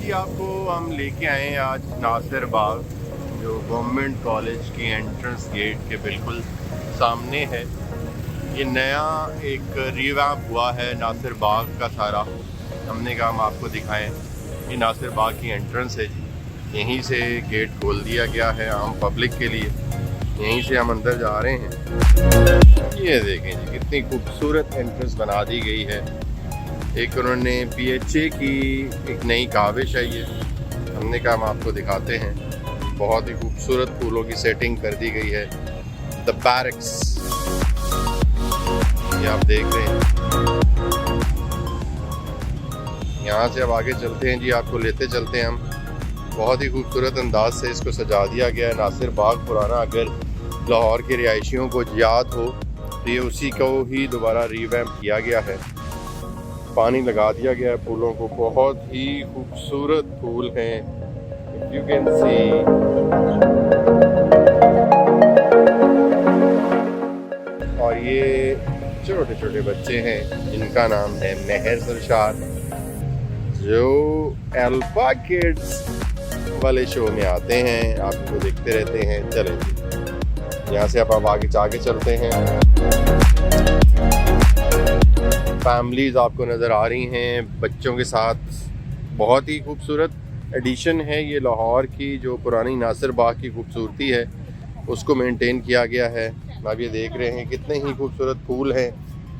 जी आपको हम लेके आए हैं आज नासिर बाग, जो गवर्नमेंट कॉलेज की एंट्रेंस गेट के बिल्कुल सामने है। ये नया एक रिवैम्प हुआ है नासिर बाग का सारा। हमने कहा हम आपको दिखाएं। ये नासिर बाग की एंट्रेंस है जी, यहीं से गेट खोल दिया गया है आम पब्लिक के लिए। यहीं से हम अंदर जा रहे हैं। ये देखें जी कितनी खूबसूरत एंट्रेंस बना दी गई है। एक उन्होंने PHA की एक नई काविश है ये, हमने कहा हम आपको दिखाते हैं। बहुत ही खूबसूरत फूलों की सेटिंग कर दी गई है। द बैरक्स ये आप देख रहे हैं। यहाँ से अब आगे चलते हैं जी, आपको लेते चलते हैं हम। बहुत ही खूबसूरत अंदाज से इसको सजा दिया गया है। नासिर बाग पुराना अगर लाहौर के रिहायशियों को याद हो तो ये उसी को ही दोबारा रिवैम्प किया गया है। पानी लगा दिया गया है फूलों को, बहुत ही खूबसूरत फूल हैं, यू कैन सी। और ये छोटे छोटे बच्चे हैं जिनका नाम है महर सरशार, जो अल्फा किड्स वाले शो में आते हैं, आपको देखते रहते हैं। चले जी यहाँ से अब आगे चलते हैं। फैमिलीज़ आपको नज़र आ रही हैं बच्चों के साथ। बहुत ही खूबसूरत एडिशन है ये लाहौर की, जो पुरानी नासिर बाग की खूबसूरती है उसको मेंटेन किया गया है। आप ये देख रहे हैं कितने ही खूबसूरत फूल हैं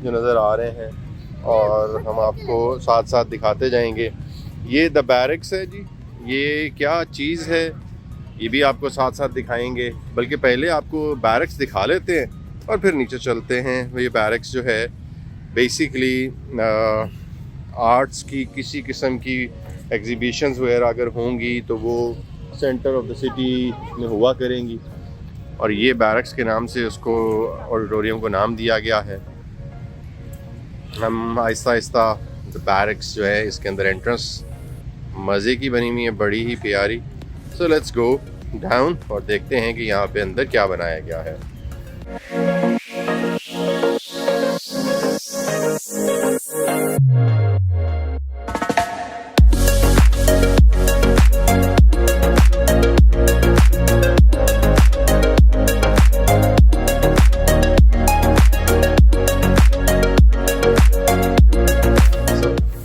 जो नज़र आ रहे हैं, और हम आपको साथ साथ दिखाते जाएंगे। ये द बैरक्स है जी, ये क्या चीज़ है ये भी आपको साथ साथ दिखाएंगे। बल्कि पहले आपको बैरक्स दिखा लेते हैं और फिर नीचे चलते हैं। ये बैरक्स जो है बेसिकली आर्ट्स की किसी किस्म की एग्जीबिशंस वगैरह अगर होंगी तो वो सेंटर ऑफ द सिटी में हुआ करेंगी, और ये बैरक्स के नाम से उसको ऑडिटोरियम को नाम दिया गया है। हम आहिस्ता आहिस्ता द बैरक्स जो है इसके अंदर एंट्रेंस मज़े की बनी हुई है, बड़ी ही प्यारी। सो लेट्स गो डाउन और देखते हैं कि यहाँ पे अंदर क्या बनाया गया है।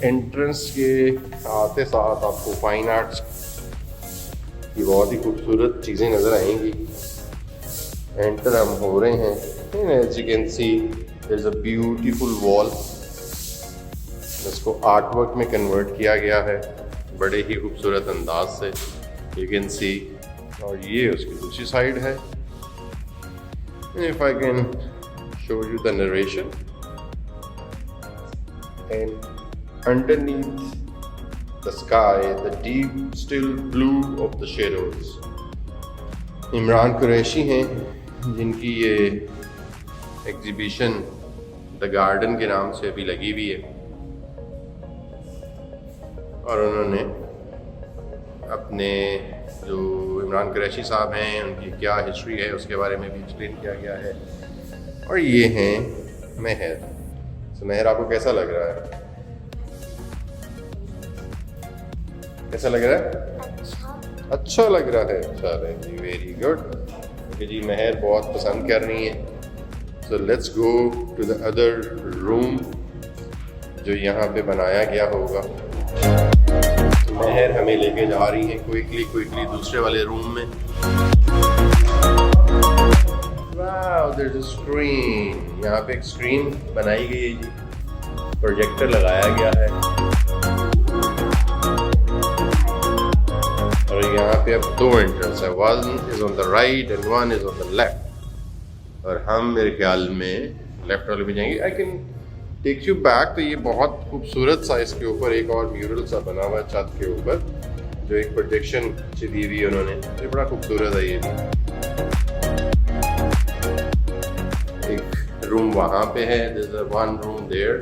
एंट्रेंस के आते साथ आपको फाइन आर्ट्स की बहुत ही खूबसूरत चीज़ें नज़र आएंगी। एंटर हम हो रहे हैं। As you can see there is a beautiful wall, इसको आर्ट वर्क में कन्वर्ट किया गया है बड़े ही खूबसूरत अंदाज से, यू कैन सी। और ये उसकी दूसरी साइड है। If I can show you the narration and underneath the sky, the deep still blue of the shadows. Imran Qureshi हैं जिनकी ये एग्जीबिशन द गार्डन के नाम से अभी लगी हुई है, और उन्होंने अपने जो इमरान कुरैशी साहब हैं उनकी क्या हिस्ट्री है उसके बारे में भी एक्सप्लेन किया गया है। और ये हैं महर। तो महर आपको कैसा लग रहा है? कैसा लग रहा है? अच्छा लग रहा है। चलें जी, वेरी गुड। ओके जी, महर बहुत पसंद कर रही हैं। So let's go to the other room जो यहाँ पे बनाया गया होगा। महर हमें लेके जा रही हैं क्विकली दूसरे वाले रूम में। Wow, there is a screen. यहाँ पे एक स्क्रीन बनाई गई है जी, प्रोजेक्टर लगाया गया है। और यहाँ पे अब दो एंट्रेंस है, one is on the right and one is on the left, और हम मेरे ख्याल में लेफ्ट वाले में जाएंगे। I can take you back. तो ये बहुत खूबसूरत सा, इसके ऊपर एक और म्यूरल सा बना हुआ है छत के ऊपर, जो एक प्रोजेक्शन दी हुई है उन्होंने, ये बड़ा खूबसूरत है। ये भी एक रूम वहाँ पे है, there is one room there.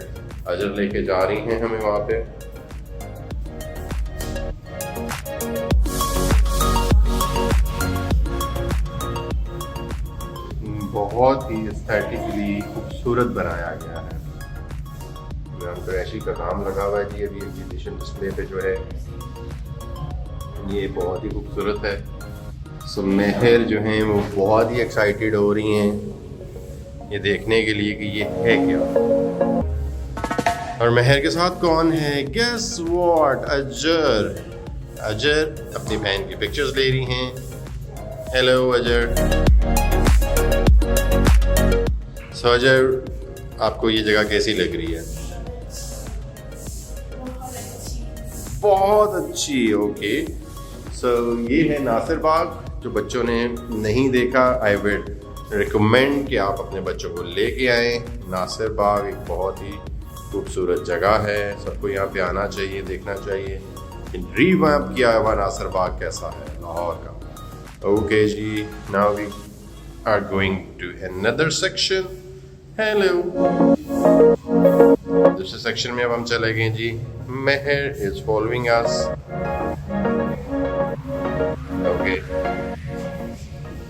Azhar लेके जा रही हैं हमें वहाँ पे। बहुत ही एस्थेटिकली खूबसूरत बनाया गया है। इमरान कुरैशी का नाम लगा हुआ है जी अभी एग्जीबिशन डिस्प्ले पे जो है। ये बहुत ही खूबसूरत है। सो महर जो हैं वो बहुत ही एक्साइटेड हो रही हैं ये देखने के लिए कि ये है क्या। और महर के साथ कौन है? Guess what? अजर अपनी बहन की पिक्चर्स ले रही हैं। हेलो अजर। सो अजर, आपको ये जगह कैसी लग रही है? बहुत अच्छी। ओके, सो ये है नासिर बाग। जो बच्चों ने नहीं देखा, आई विल रिकमेंड कि आप अपने बच्चों को लेके आएँ। नासिर बाग एक बहुत ही खूबसूरत जगह है, सबको यहाँ पे आना चाहिए, देखना चाहिए। रीवैम्प किया हुआ नासिर बाग कैसा है लाहौर का। ओके जी, now we are going to another section. Hello, दूसरे सेक्शन में अब हम चले गए जी। Mehar is following us. Okay,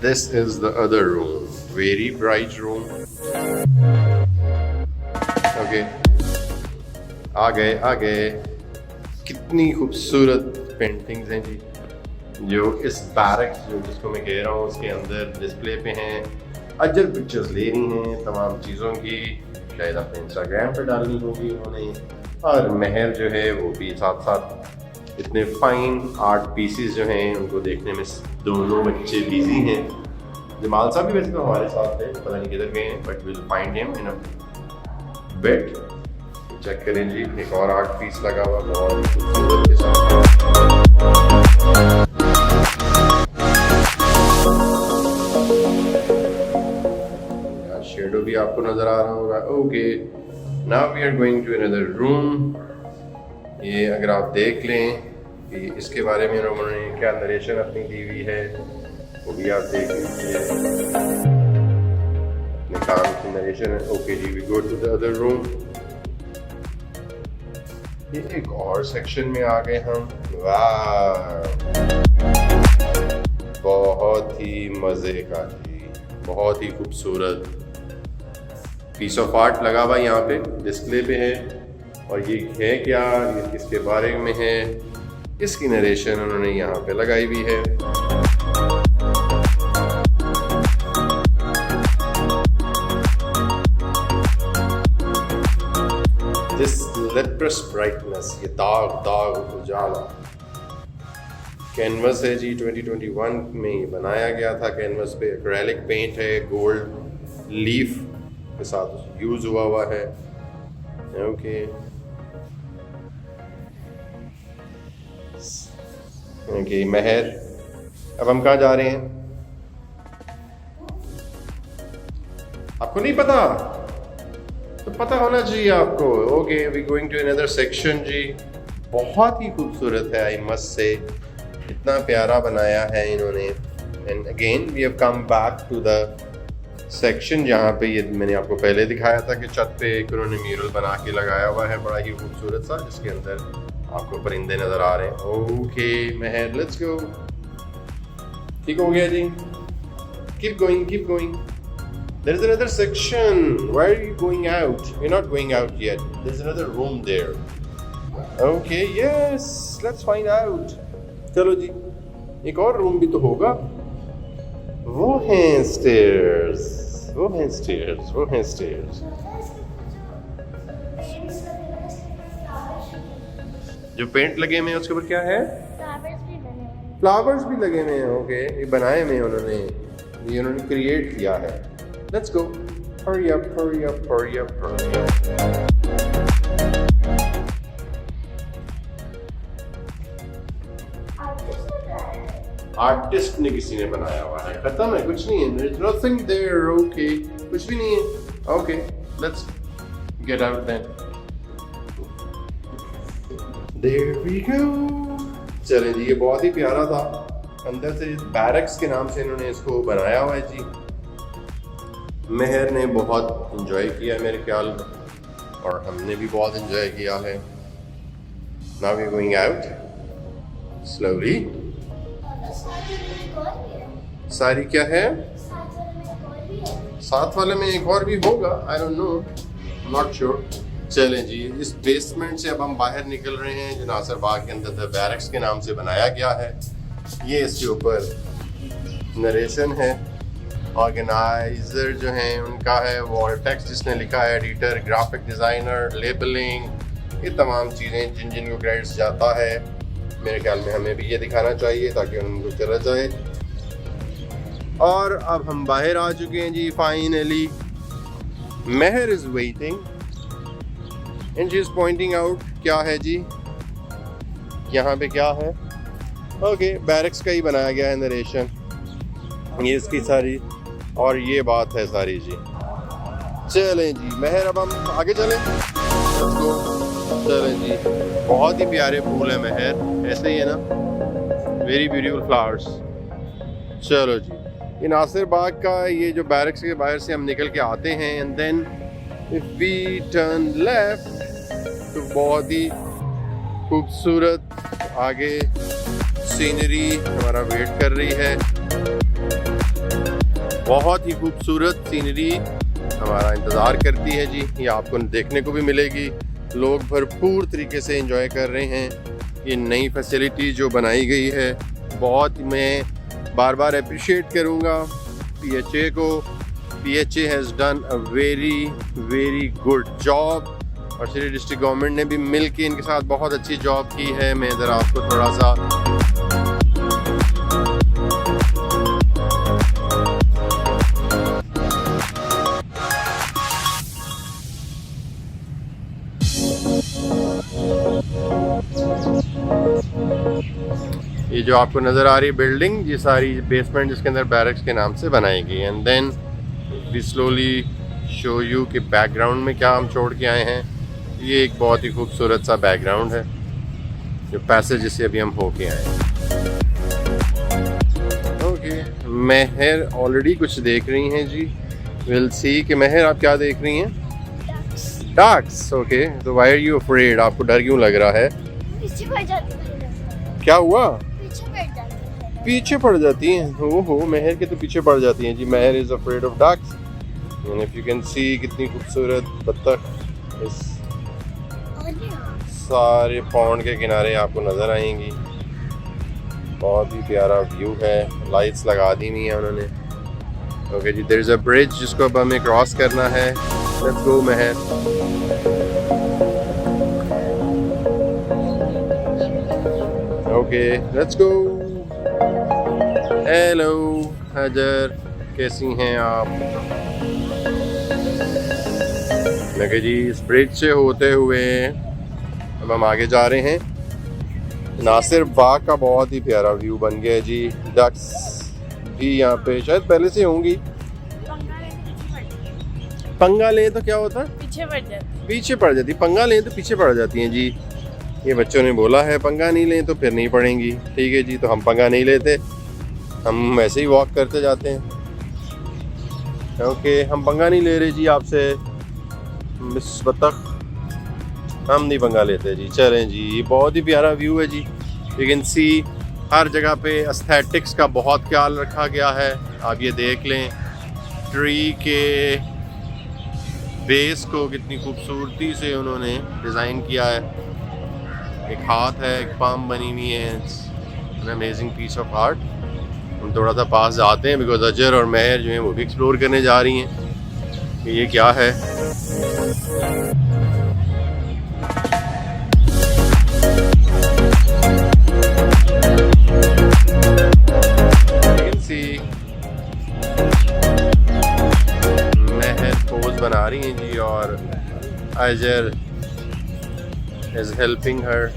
this is the other room, very bright room. Okay, आ गए। कितनी खूबसूरत पेंटिंग्स हैं जी, जो इस बैरक जिसको मैं कह रहा हूँ उसके अंदर डिस्प्ले पे हैं। अजर पिक्चर्स ले रही हैं तमाम चीज़ों की, शायद अपने इंस्टाग्राम पर डालनी होगी उन्होंने। और महर जो है वो भी साथ साथ इतने फाइन आर्ट पीसेस जो हैं उनको देखने में दोनों बच्चे बिजी हैं। जमाल साहब भी वैसे तो हमारे साथ थे, पता नहीं किधर गए हैं, but will find him in a bit. Check करें जी, एक और आर्ट पीस लगा हुआ बहुत खूबसूरत के साथ। शेडो भी आपको नजर आ रहा होगा। Okay, now we are going to another room. ये अगर आप देख लें कि इसके बारे में उन्होंने क्या नरेशन अपनी दी हुई है, वो भी आप देख लीजिए। अपने काम की नरेशन है। ओके जी, we go to the other room. ये एक और सेक्शन में आ गए हम। वाह, बहुत ही मजे का जी, बहुत ही खूबसूरत पीस ऑफ आर्ट लगा हुआ यहाँ पे डिस्प्ले पे है। और ये है क्या, ये किसके बारे में है, इसकी नरेशन उन्होंने यहाँ पे लगाई हुई है। This leprous brightness, ये दाग उजाला कैनवस है जी। 2021 में ये बनाया गया था। कैनवस पे एक्रेलिक पेंट है, गोल्ड लीफ के साथ यूज हुआ है। ओके, महर, अब हम कहाँ जा रहे हैं? आपको नहीं पता? तो पता होना चाहिए आपको। Okay, we going to another section जी। बहुत ही खूबसूरत है, आई मस्ट से, इतना प्यारा बनाया है इन्होंने। And again we have come back to the section जहाँ पे ये मैंने आपको पहले दिखाया था कि छत पे एक उन्होंने म्यूरल बना के लगाया हुआ है, बड़ा ही खूबसूरत सा, जिसके अंदर आपको परिंदे नजर आ रहे हैं। Okay Mehar, let's go. ठीक हो गया जी, keep going. There is another section. Why are you going out? You're not going out yet. There's another room there. Okay, yes. Let's find out. चलो जी, एक और रूम भी तो होगा। वो हैं stairs. जो पेंट लगे हुए हैं उसके ऊपर क्या है? फ्लावर्स भी लगे हुए हैं। ओके, ये बनाए हुए उन्होंने, ये उन्होंने क्रिएट किया है। Let's go. Hurry up. Artist ने किसी ने बनाया हुआ है, खत्म है, कुछ नहीं है। There's nothing there. Okay, कुछ भी नहीं है। Okay, let's get out then. There we go. चलें जी, ये बहुत ही प्यारा था। अंदर से बैरक्स के नाम से इन्होंने इसको बनाया हुआ है जी। महर ने बहुत इंजॉय किया मेरे ख्याल में, और हमने भी बहुत इंजॉय किया है। Now we're going out slowly. सारी क्या है? साथ वाले में एक और भी होगा, I don't know, not sure. चलें जी, इस बेसमेंट से अब हम बाहर निकल रहे हैं जो नासिर बाग के अंदर द बैरक्स के नाम से बनाया गया है। ये इसके ऊपर नरेशन है। ऑर्गेनाइजर जो हैं उनका है वॉल टेक्स्ट जिसने लिखा है, एडिटर, ग्राफिक डिज़ाइनर, लेबलिंग, ये तमाम चीज़ें जिन जिनको क्रेडिट्स जाता है। मेरे ख्याल में हमें भी ये दिखाना चाहिए ताकि उनको चला जाए। और अब हम बाहर आ चुके हैं जी finally. Mehar is waiting and she is pointing out क्या है जी, यहाँ पे क्या है। ओके, बैरक्स का ही बनाया गया है नरेशन, ये इसकी सारी और ये बात है सारी जी। चलें जी महर, अब हम आगे चलें। चलें जी, बहुत ही प्यारे फूल है महर, ऐसे ही है ना, वेरी ब्यूटीफुल फ्लावर्स। चलो जी, ये नासिर बाग का ये जो बैरक्स के बाहर से हम निकल के आते हैं and then if we turn left तो बहुत ही खूबसूरत आगे सीनरी हमारा वेट कर रही है। बहुत ही खूबसूरत सीनरी हमारा इंतज़ार करती है जी, ये आपको देखने को भी मिलेगी। लोग भरपूर तरीके से एंजॉय कर रहे हैं ये नई फैसिलिटी जो बनाई गई है। बहुत मैं बार बार अप्रिशिएट करूँगा PHA को। PHA has done a very good job और सिटी डिस्ट्रिक्ट गवर्नमेंट ने भी मिल के इनके साथ बहुत अच्छी जॉब की है। मैं ज़रा आपको थोड़ा सा ये जो आपको नज़र आ रही बिल्डिंग, ये सारी बेसमेंट जिसके अंदर बैरक्स के नाम से बनाई गई। And then we slowly show you कि बैकग्राउंड में क्या हम छोड़ के आए हैं। ये एक बहुत ही खूबसूरत सा बैकग्राउंड है जो पैसेज जिसे अभी हम होके आए हैं। ओके, महर ऑलरेडी कुछ देख रही हैं जी, विल सी कि महर आप क्या देख रही हैं? डक्स। ओके, तो व्हाई आर यू अफ्रेड? आपको डर क्यों लग रहा है? पीछे पड़ जाती है। क्या हुआ? पीछे पड़ जाती है। पीछे पड़ जाती हैं? ओहो, महर के तो पीछे पड़ जाती हैं जी। Mehar is afraid of ducks. And if you can see कितनी खूबसूरत बत्तख इस सारे पॉन्ड के किनारे आपको नज़र आएंगी। बहुत ही प्यारा व्यू है, लाइट्स लगा दी हुई हैं उन्होंने। ओके जी, देयर इज़ अ ब्रिज जिसको अब हमें क्रॉस करना है। लेट्स गो महर। Okay, let's go. हेलो हजर, कैसी हैं आप? मैं कहा जी इस ब्रिज से होते हुए अब हम आगे जा रहे हैं। नासिर बाग का बहुत ही प्यारा व्यू बन गया है जी। डक्स भी यहाँ पे शायद पहले से होंगी। पंगा ले तो क्या होता? पीछे पड़ जाती। पीछे पड़ जाती। पंगा लें तो पीछे पड़ जाती हैं जी। ये बच्चों ने बोला है पंगा नहीं लें तो फिर नहीं पड़ेंगी। ठीक है जी, तो हम पंगा नहीं लेते, हम ऐसे ही वॉक करते जाते हैं। ओके, हम पंगा नहीं ले रहे जी आपसे मिस बत्तख, हम नहीं पंगा लेते जी। चलें जी, ये बहुत ही प्यारा व्यू है जी। यू कैन सी हर जगह पे एस्थेटिक्स का बहुत ख्याल रखा गया है। आप ये देख लें ट्री के बेस को कितनी खूबसूरती से उन्होंने डिज़ाइन किया है। एक हाथ है, एक पाम बनी हुई है। It's an amazing piece of art. हम थोड़ा सा पास जाते हैं बिकॉज अजर और महर जो हैं वो भी एक्सप्लोर करने जा रही हैं कि ये क्या है। महर पोज बना रही हैं जी और अजर इज हेल्पिंग हर।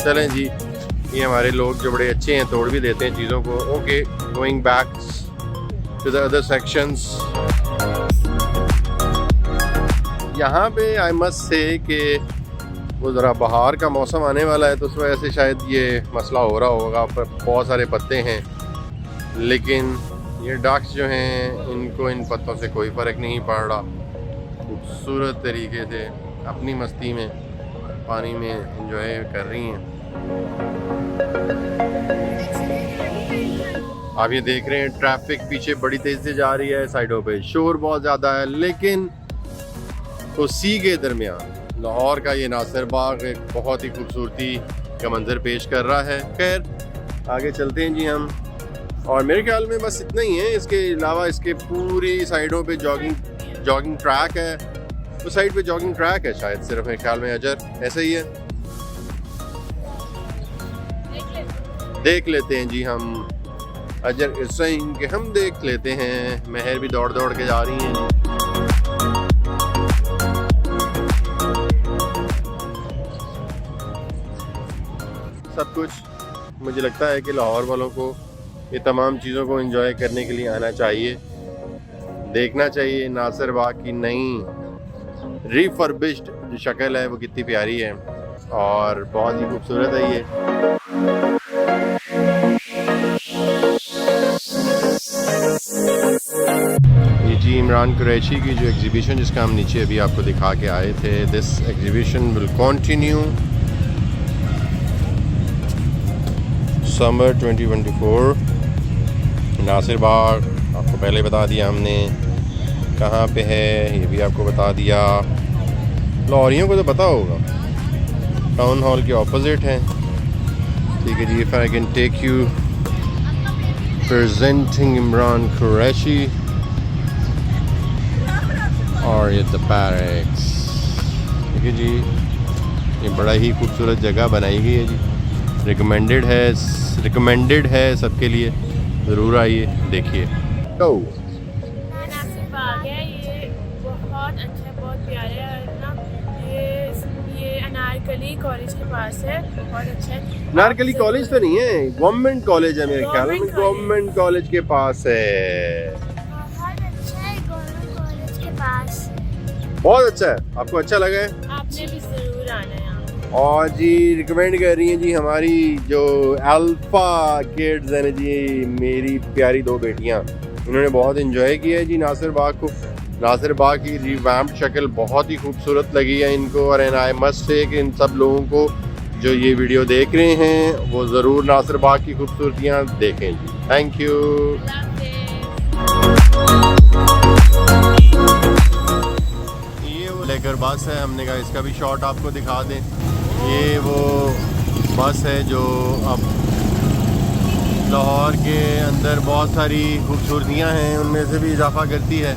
चलें जी, ये हमारे लोग जो बड़े अच्छे हैं तोड़ भी देते हैं चीज़ों को। Okay, going back to the other sections. यहाँ पे आई मस्ट से कि वो ज़रा बाहर का मौसम आने वाला है तो उस वजह से शायद ये मसला हो रहा होगा। पर बहुत सारे पत्ते हैं लेकिन ये डक्स जो हैं इनको इन पत्तों से कोई फ़र्क नहीं पड़ रहा। खूबसूरत तरीके से अपनी मस्ती में पानी में एंजॉय कर रही हैं। आप ये देख रहे हैं ट्रैफिक पीछे बड़ी तेज़ी से जा रही है, साइडों पे शोर बहुत ज़्यादा है, लेकिन उसी के दरमियान लाहौर का ये नासिर बाग एक बहुत ही खूबसूरती का मंजर पेश कर रहा है। खैर आगे चलते हैं जी हम, और मेरे ख्याल में बस इतना ही है। इसके अलावा इसके पूरी साइडों पे जॉगिंग ट्रैक है, उस साइड पे जॉगिंग ट्रैक है शायद सिर्फ, मेरे ख्याल में अजर ऐसा ही है। देख लेते हैं जी हम अजर हुसैन के, हम देख लेते हैं। महर भी दौड़ दौड़ के जा रही हैं। सब कुछ मुझे लगता है कि लाहौर वालों को ये तमाम चीज़ों को एंजॉय करने के लिए आना चाहिए, देखना चाहिए नासिर बाग की नई रिफर्बिश्ड जो शक्ल है वो कितनी प्यारी है और बहुत ही खूबसूरत है ये। जी इमरान कुरैशी की जो एग्जीबिशन जिसका हम नीचे अभी आपको दिखा के आए थे, this exhibition will continue summer 2024। Nasir Bagh आपको पहले बता दिया हमने कहाँ पे है, ये भी आपको बता दिया। लाहौरियों को तो पता होगा, टाउन हॉल के ऑपोजिट है। ठीक है जी, if I can take you presenting Imran Qureshi और ये द बैरक्स। ठीक है जी, ये बड़ा ही खूबसूरत जगह बनाई गई है जी, रिकमेंडेड है सबके लिए, ज़रूर आइए देखिए। तो नासिर बाग है, ये बहुत अच्छा, बहुत प्यारा है ना। ये अनारकली कॉलेज के पास है, बहुत अच्छा है। अनारकली कॉलेज तो नहीं है, गवर्नमेंट कॉलेज है मेरे ख्याल में, गवर्नमेंट कॉलेज के पास है। बहुत अच्छा है, गवर्नमेंट कॉलेज के पास। बहुत अच्छा है, आपको अच्छा लगा है? आपने भी ज़रूर आना है। और जी रिकमेंड कर रही हैं जी हमारी जो अल्फा किड्स हैं जी, मेरी प्यारी दो बेटियां, उन्होंने बहुत एंजॉय किया है जी नासिर बाग को। नासिर बाग की रिवैम्प्ड शक्ल बहुत ही खूबसूरत लगी है इनको, और आई मस्ट से कि इन सब लोगों को जो ये वीडियो देख रहे हैं वो ज़रूर नासिर बाग की खूबसूरतियाँ देखें जी। Thank you. ये वो लेकर बस है, हमने कहा इसका भी शॉट आपको दिखा दें। ये वो बस है जो अब लाहौर के अंदर बहुत सारी खूबसूरतियाँ हैं उनमें से भी इजाफा करती है।